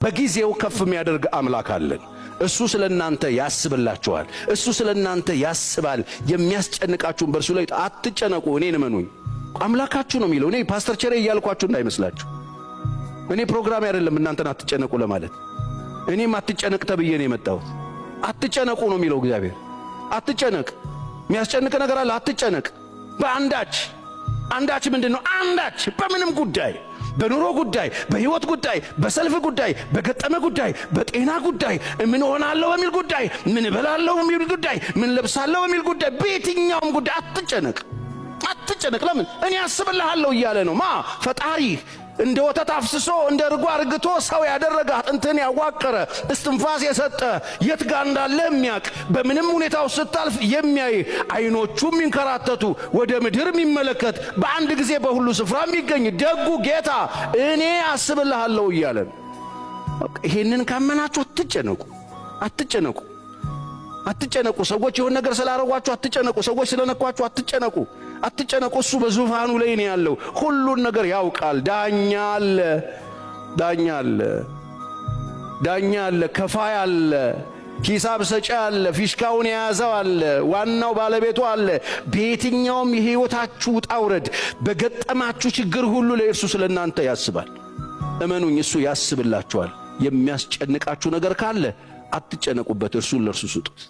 በጊዜው ከፍ የሚያደርግ አምላክ አለን። እሱ ስለናንተ ያስብላችኋል። እሱ ስለናንተ ያስባል። የሚያስጨንቃችሁን በእርሱ ላይ አትጨነቁ፣ እኔን እመኑኝ። አምላካችሁ ነው የሚለው። እኔ ፓስተር ቸሬ እያልኳችሁ እንዳይመስላችሁ። እኔ ፕሮግራም አይደለም እናንተን አትጨነቁ ለማለት። እኔም አትጨነቅ ተብዬ ነው የመጣሁት። አትጨነቁ ነው የሚለው እግዚአብሔር። አትጨነቅ። የሚያስጨንቅ ነገር አለ፣ አትጨነቅ። አንዳች ምንድነው? አንዳች በምንም ጉዳይ፣ በኑሮ ጉዳይ፣ በህይወት ጉዳይ፣ በሰልፍ ጉዳይ፣ በገጠመ ጉዳይ፣ በጤና ጉዳይ፣ ምን ሆናለሁ በሚል ጉዳይ፣ ምን እበላለሁ በሚል ጉዳይ፣ ምን ለብሳለሁ በሚል ጉዳይ፣ በየትኛውም ጉዳይ አትጨነቅ። አትጨነቅ። ለምን? እኔ አስብልሃለሁ እያለ ነው። ፈጣሪ እንደ ወተት አፍስሶ እንደ ርጓ አርግቶ ሰው ያደረገ አጥንትን ያዋቀረ እስትንፋስ የሰጠ የት ጋር እንዳለ የሚያውቅ በምንም ሁኔታ ውስጥ ስታልፍ የሚያይ አይኖቹ የሚንከራተቱ ወደ ምድር የሚመለከት በአንድ ጊዜ በሁሉ ስፍራ የሚገኝ ደጉ ጌታ እኔ አስብልሃለሁ እያለ ነው። ይሄንን ካመናችሁ አትጨነቁ። አትጨነቁ። አትጨነቁ። ሰዎች የሆነ ነገር ስላረጓችሁ አትጨነቁ። ሰዎች ስለነኳችሁ አትጨነቁ። አትጨነቁ። እሱ በዙፋኑ ላይ ነው ያለው። ሁሉን ነገር ያውቃል። ዳኛ አለ፣ ከፋይ አለ፣ ሂሳብ ሰጪ አለ፣ ፊሽካውን የያዘው አለ፣ ዋናው ባለቤቱ አለ። በየትኛውም የህይወታችሁ ውጣ ውረድ፣ በገጠማችሁ ችግር ሁሉ ላይ እርሱ ስለናንተ ያስባል። እመኑኝ፣ እሱ ያስብላችኋል። የሚያስጨንቃችሁ ነገር ካለ አትጨነቁበት፣ እርሱን ለእርሱ ስጡት።